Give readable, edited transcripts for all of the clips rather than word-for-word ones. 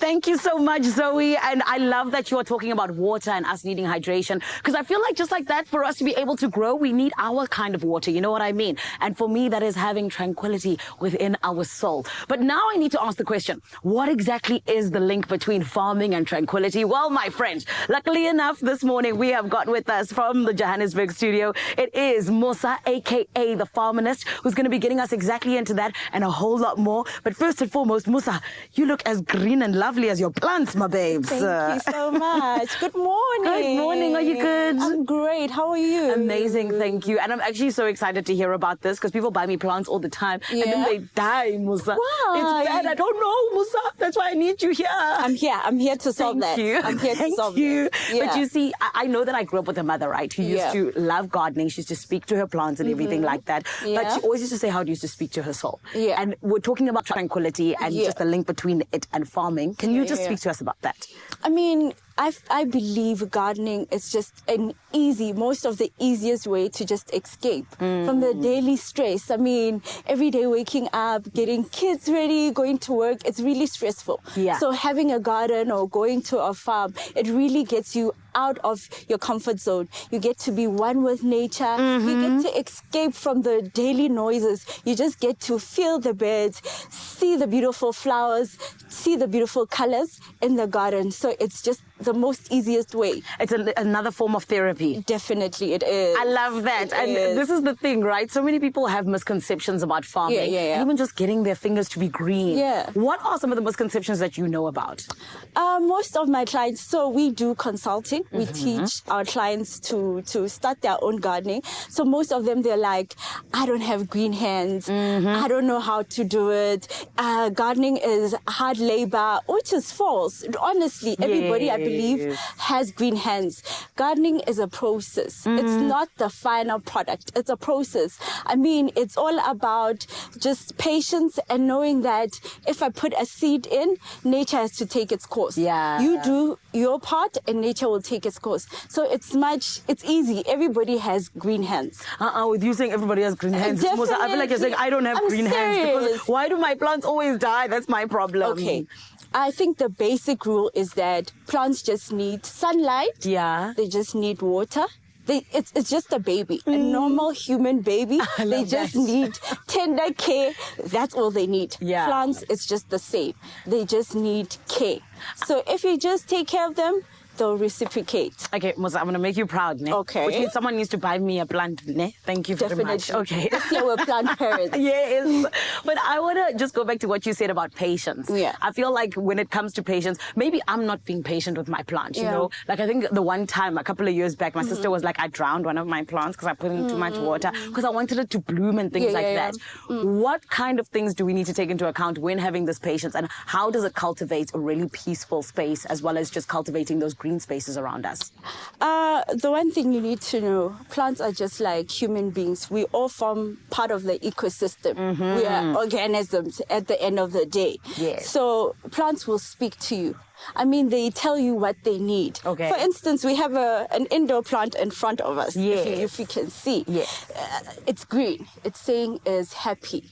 Thank you so much, Zoe. And I love that you are talking about water and us needing hydration, because I feel like just like that, for us to be able to grow, we need our kind of water. You know what I mean? And for me, that is having tranquility within our soul. But now I need to ask the question, what exactly is the link between farming and tranquility? Well, my friend, luckily enough, this morning we have got with us from the Johannesburg studio, it is Musa, aka the Farminist, who's going to be getting us exactly into that and a whole lot more. But first and foremost, Musa, you look as green and lovely as your plants, my babes. Thank you so much. Good morning. Good morning. Are you good? I'm great. How are you? Amazing. Thank you. And I'm actually so excited to hear about this because people buy me plants all the time and then they die, Musa. Why? It's bad. I don't know, Musa. That's why I need you here. I'm here. I'm here to solve that. You. I'm here to solve that. Yeah. But you see, I know that I grew up with a mother, right, who used to love gardening. She used to speak to her plants and everything like that. But she always used to say how it used to speak to her soul. Yeah. And we're talking about tranquility and just the link between it and farming. Can you just speak to us about that? I mean, I believe gardening is just most of the easiest way to just escape from the daily stress. I mean, every day waking up, getting kids ready, going to work, it's really stressful. Yeah. So having a garden or going to a farm, it really gets you out of your comfort zone. You get to be one with nature. You get to escape from the daily noises. You just get to feel the birds, see the beautiful flowers, see the beautiful colors in the garden. So it's just the most easiest way. It's another form of therapy. Definitely it is. I love that. This is the thing, right? So many people have misconceptions about farming. And even just getting their fingers to be green. Yeah. What are some of the misconceptions that you know about? Most of my clients, so we do consulting. We teach our clients to start their own gardening. So most of them, they're like, I don't have green hands. I don't know how to do it. Gardening is hard labor, which is false. Honestly, everybody, I believe, has green hands. Gardening is a process. It's not the final product. It's a process. I mean, it's all about just patience and knowing that if I put a seed in, nature has to take its course. Yeah. You do your part and nature will take its course. So it's easy. Everybody has green hands. With you saying everybody has green hands, Definitely. I feel like you're saying I don't have green hands. Because why do my plants always die? That's my problem. Okay. I think the basic rule is that plants just need sunlight. Yeah. They just need water. It's just a baby, a normal human baby. They just need tender care. That's all they need. Yeah. Plants, it's just the same. They just need care. So if you just take care of them, they'll reciprocate. Okay, Musa, I'm going to make you proud, ne? Okay. Which means someone needs to buy me a plant, ne? Thank you very much. Okay. This year we're plant parents. Yes. But I want to just go back to what you said about patience. Yeah. I feel like when it comes to patience, maybe I'm not being patient with my plant, you know? Like I think the one time, a couple of years back, my sister was like, I drowned one of my plants because I put in too much water because I wanted it to bloom and things like that. What kind of things do we need to take into account when having this patience, and how does it cultivate a really peaceful space as well as just cultivating those green spaces around us? The one thing you need to know, plants are just like human beings. We all form part of the ecosystem. We are organisms at the end of the day. Yes. So plants will speak to you. I mean, they tell you what they need. Okay. For instance, we have an indoor plant in front of us, if you can see. Yes. It's green. It's saying is happy.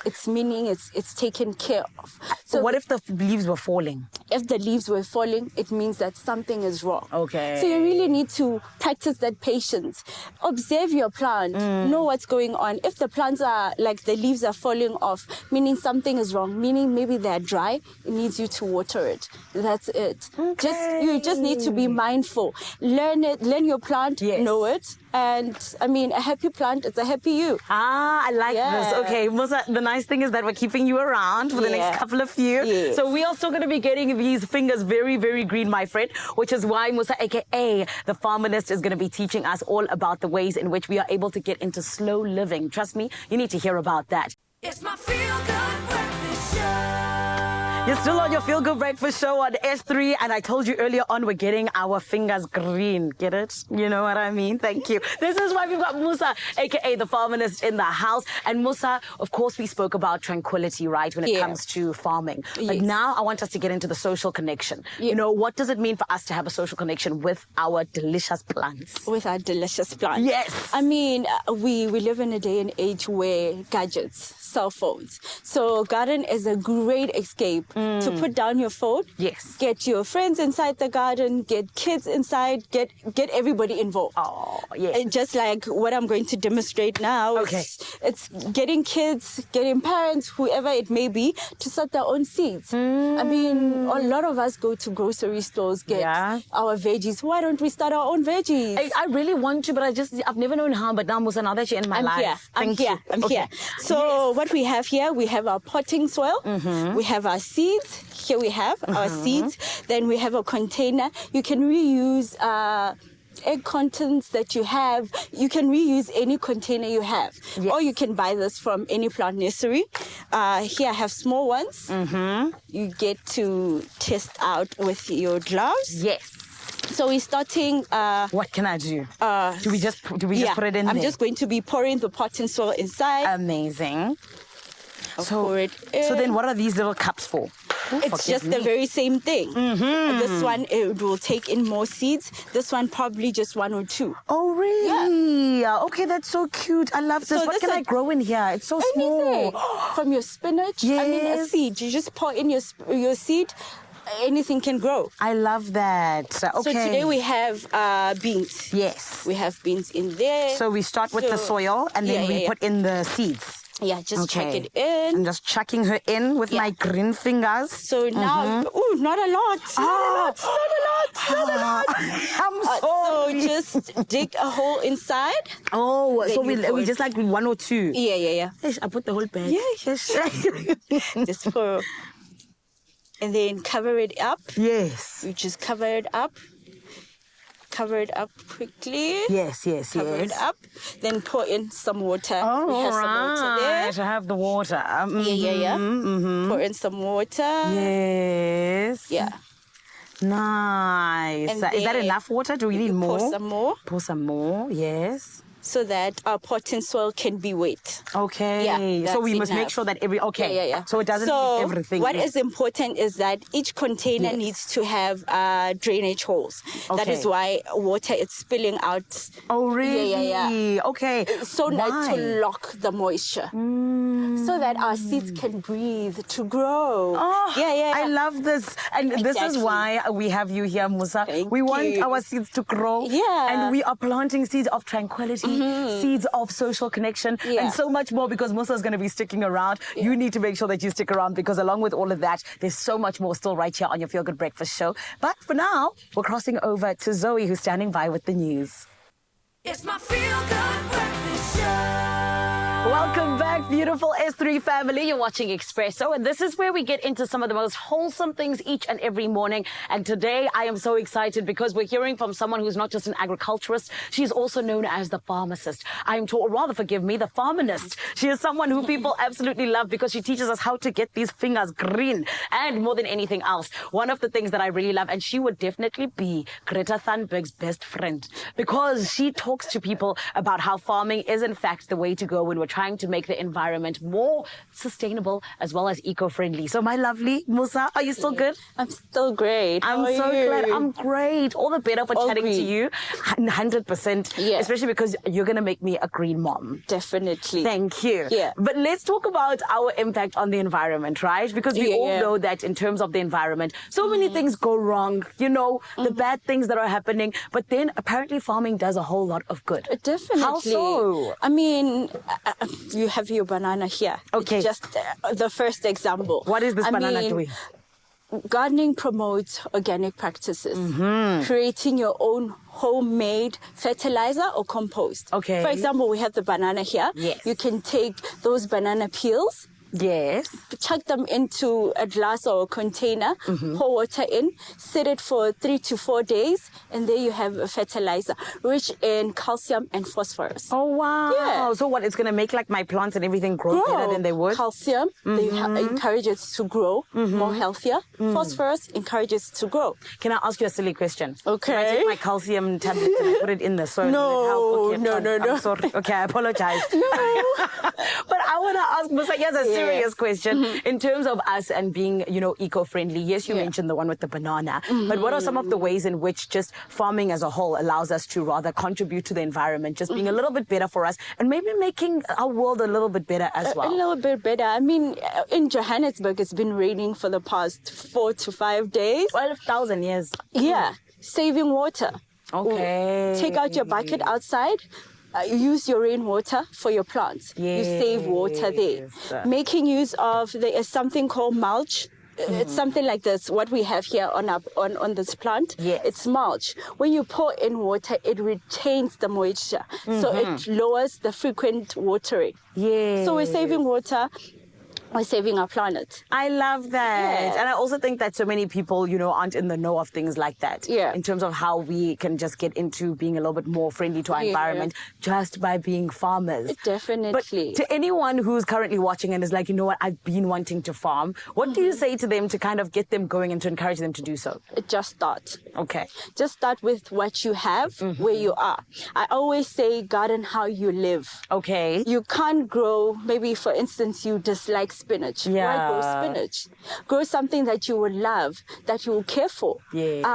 It's meaning it's taken care of. So what if the leaves were falling? If the leaves were falling, it means that something is wrong. Okay. So you really need to practice that patience. Observe your plant. Know what's going on. If the plants are like the leaves are falling off, meaning something is wrong, meaning maybe they're dry, it needs you to water it. That's it. Okay. You just need to be mindful. Learn it, learn your plant, know it. And I mean, a happy plant, it's a happy you. I like this. Okay, Musa, the nice thing is that we're keeping you around for the next couple of years. So we are still going to be getting these fingers very, very green, my friend, which is why Musa, aka the Farminist, is going to be teaching us all about the ways in which we are able to get into slow living. Trust me, you need to hear about that. It's my feel-good breakfast show. You're still on your Feel Good Breakfast show on S3, and I told you earlier on we're getting our fingers green. Get it? You know what I mean? Thank you. This is why we've got Musa, aka the Farminist, in the house. And Musa, of course, we spoke about tranquility, right, when it comes to farming. But now I want us to get into the social connection. You know, what does it mean for us to have a social connection with our delicious plants? With our delicious plants. Yes. I mean, we live in a day and age where gadgets, cell phones. So garden is a great escape to put down your phone. Yes. Get your friends inside the garden, get kids inside, get everybody involved. Oh, yes. And just like what I'm going to demonstrate now. Okay. It's getting kids, getting parents, whoever it may be, to start their own seeds. I mean, a lot of us go to grocery stores, get our veggies. Why don't we start our own veggies? I really want to, but I've never known how, but now Musa, now that you're in my life. I'm here. So what we have here, we have our potting soil. We have our seeds. Here we have our seeds. Then we have a container. You can reuse egg contents that you have. You can reuse any container you have. Yes. Or you can buy this from any plant nursery. Here I have small ones. You get to test out with your gloves. Yes. So we're starting. What can I do? Do we just put it in there? I'm just going to be pouring the potting soil inside. Amazing. Pour it in. So then what are these little cups for? It's just the very same thing. This one, it will take in more seeds. This one, probably just 1 or 2. Oh, really? Yeah. Okay, that's so cute. I love this. So what can I grow in here? It's so small. From your spinach, yes. I mean, a seed. You just pour in your seed. Anything can grow. I love that. Okay. So today we have beans. Yes. We have beans in there. So we start with the soil and then we put in the seeds. Yeah, just chuck it in. I'm just chucking her in with my green fingers. So now, not a lot. Not a lot. I'm sorry. So just dig a hole inside. Oh, so we just like 1 or 2. Yeah. I put the whole bag. Yeah. Just pour. And then cover it up. Yes. You just cover it up. Cover it up quickly. Yes. Cover it up. Then pour in some water. Oh, we have some water there. I have the water. Yeah. Pour in some water. Yes. Yeah. Nice. Is that enough water? Do we need more? Pour some more. Pour some more, yes. So that our potting soil can be wet. Okay. So we must make sure that Yeah. So it doesn't leak everything. What is important is that each container needs to have drainage holes. Okay. That is why water is spilling out. Oh, really? Yeah. Okay. So that to lock the moisture. So that our seeds can breathe to grow. Oh, yeah. I love this. And this is why we have you here, Musa. We want our seeds to grow. Yeah. And we are planting seeds of tranquility, seeds of social connection, and so much more because Musa is going to be sticking around. Yeah. You need to make sure that you stick around because along with all of that, there's so much more still right here on your Feel Good Breakfast show. But for now, we're crossing over to Zoe, who's standing by with the news. It's my Feel Good Breakfast show. Welcome back, beautiful S3 family. You're watching Expresso, and this is where we get into some of the most wholesome things each and every morning. And today, I am so excited because we're hearing from someone who's not just an agriculturist. She's also known as the pharmacist. Or rather, forgive me, the farminist. She is someone who people absolutely love because she teaches us how to get these fingers green. And more than anything else, one of the things that I really love, and she would definitely be Greta Thunberg's best friend because she talks to people about how farming is, in fact, the way to go when we're trying to make the environment more sustainable as well as eco-friendly. So my lovely Musa, are you still good? I'm still great. I'm so glad. I'm great. All the better for chatting to you. 100%. Yeah. Especially because you're going to make me a green mom. Definitely. Thank you. Yeah. But let's talk about our impact on the environment, right? Because we all know that in terms of the environment, so many things go wrong, the bad things that are happening. But then apparently farming does a whole lot of good. Definitely. How so? I mean, you have your banana here. Okay. It's just the first example. What is this banana doing? Gardening promotes organic practices. Creating your own homemade fertilizer or compost. Okay. For example, we have the banana here. Yes. You can take those banana peels, Yes. chuck them into a glass or a container, pour water in, sit it for 3 to 4 days, and there you have a fertilizer rich in calcium and phosphorus. Oh, wow. Yeah. So what, it's going to make like my plants and everything grow better than they would? Calcium, they encourage it to grow more healthier. Phosphorus encourages to grow. Can I ask you a silly question? Okay. If I take my calcium tablets and I put it in the soil, No, will it help? Okay, no. I'm sorry. Okay, I apologize. No. But I want to ask Musa, here's a silly serious question. In terms of us and being, eco-friendly, yes, you mentioned the one with the banana, but what are some of the ways in which just farming as a whole allows us to rather contribute to the environment, just being a little bit better for us and maybe making our world a little bit better as well? A little bit better. I mean, in Johannesburg, it's been raining for the past 4 to 5 days. 12,000 years. Yeah, saving water. Okay. Take out your bucket outside. Use your rainwater for your plants. You save water there. Making use of, there is something called mulch. It's something like this, what we have here on this plant. Yes. It's mulch. When you pour in water, it retains the moisture. So it lowers the frequent watering. Yeah. So we're saving water. We're saving our planet. I love that. Yeah. And I also think that so many people, aren't in the know of things like that. Yeah. In terms of how we can just get into being a little bit more friendly to our environment just by being farmers. Definitely. But to anyone who's currently watching and is like, you know what, I've been wanting to farm, what do you say to them to kind of get them going and to encourage them to do so? Just start. Okay. Just start with what you have, where you are. I always say garden how you live. Okay. You can't grow, maybe for instance, you dislike spinach. Yeah. Why grow spinach? Grow something that you would love, that you will care for. Yes.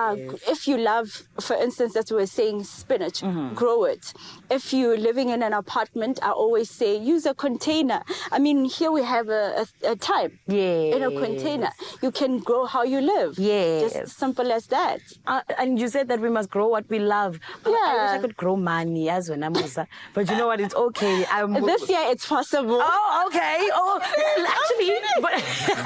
If you love, for instance, as we were saying, spinach, grow it. If you're living in an apartment, I always say use a container. I mean, here we have a time in a container. You can grow how you live. Yes. Just simple as that. And you said that we must grow what we love. I wish I Yeah. could grow money as well, Musa. But you know what? It's okay. This year it's possible. Oh, okay. Oh, actually,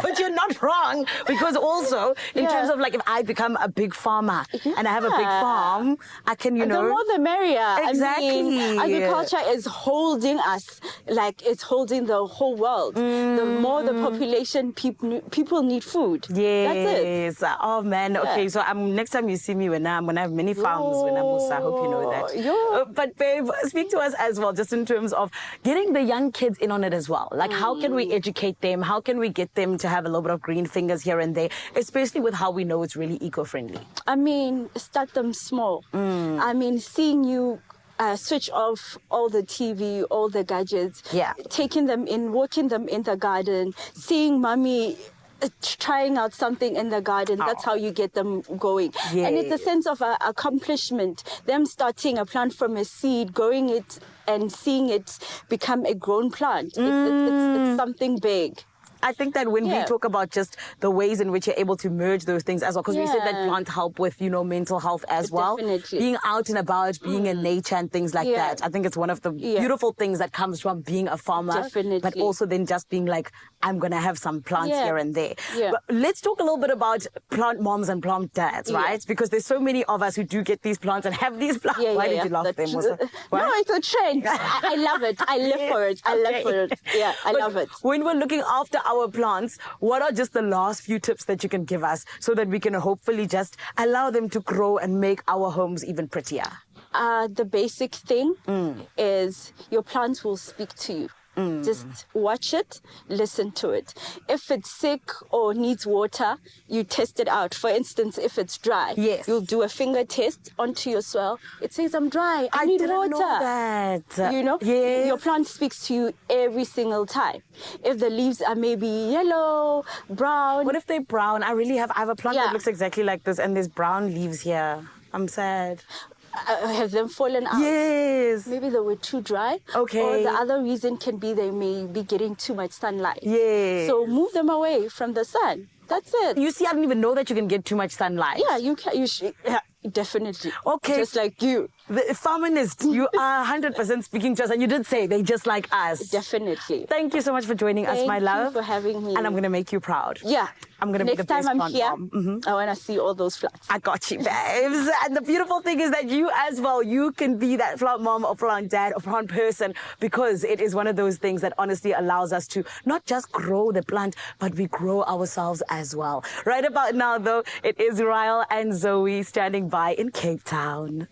but you're not wrong, because also in terms of like if I become a big farmer and I have a big farm, I can, The more the merrier. Exactly. I mean, agriculture is holding us, like it's holding the whole world. The more the population, people need food. Yes. That's it. Oh man. Okay. So next time you see me when I have many farms when I'm Musa, I hope you know that. But babe, speak to us as well, just in terms of getting the young kids in on it as well. Like how can we educate them? How can we get them to have a little bit of green fingers here and there, especially with how we know it's really eco-friendly? I mean, start them small. I mean, seeing you switch off all the TV, all the gadgets, taking them in, walking them in the garden, seeing mommy trying out something in the garden. That's how you get them going. And it's a sense of accomplishment. Them starting a plant from a seed, growing it and seeing it become a grown plant. It's something big. I think that when we talk about just the ways in which you're able to merge those things as well, because we said that plants help with, mental health as well. Definitely. Being out and about, being in nature and things like that. I think it's one of the beautiful things that comes from being a farmer. Definitely. But also then just being like, I'm going to have some plants here and there. But let's talk a little bit about plant moms and plant dads, right? Because there's so many of us who do get these plants and have these plants. Why did you laugh them? No, it's a trend. I love it. I live for it. I live for it. Yeah, I love it. When we're looking after our plants, what are just the last few tips that you can give us so that we can hopefully just allow them to grow and make our homes even prettier? The basic thing is your plants will speak to you. Just watch it, listen to it. If it's sick or needs water, you test it out. For instance, if it's dry, you'll do a finger test onto your soil. It says, I'm dry, I need water. Know that. Your plant speaks to you every single time. If the leaves are maybe yellow, brown. What if they're brown? I have a plant that looks exactly like this and there's brown leaves here. I'm sad. Have them fallen out? Yes. Maybe they were too dry. Okay. Or the other reason can be they may be getting too much sunlight. Yes. So move them away from the sun. That's it. You see, I didn't even know that you can get too much sunlight. Yeah, you can. Definitely. Okay. Just like you. The feminist, you are 100% speaking to us, and you did say they just like us. Definitely. Thank you so much for joining us, my love. Thank you for having me. And I'm going to make you proud. Yeah. I'm going to be the best Next time I'm here, mom. I want to see all those flowers. I got you, babes. And the beautiful thing is that you as well, you can be that plant mom or plant dad or plant person, because it is one of those things that honestly allows us to not just grow the plant, but we grow ourselves as well. Right about now, though, it is Ryle and Zoe standing by in Cape Town.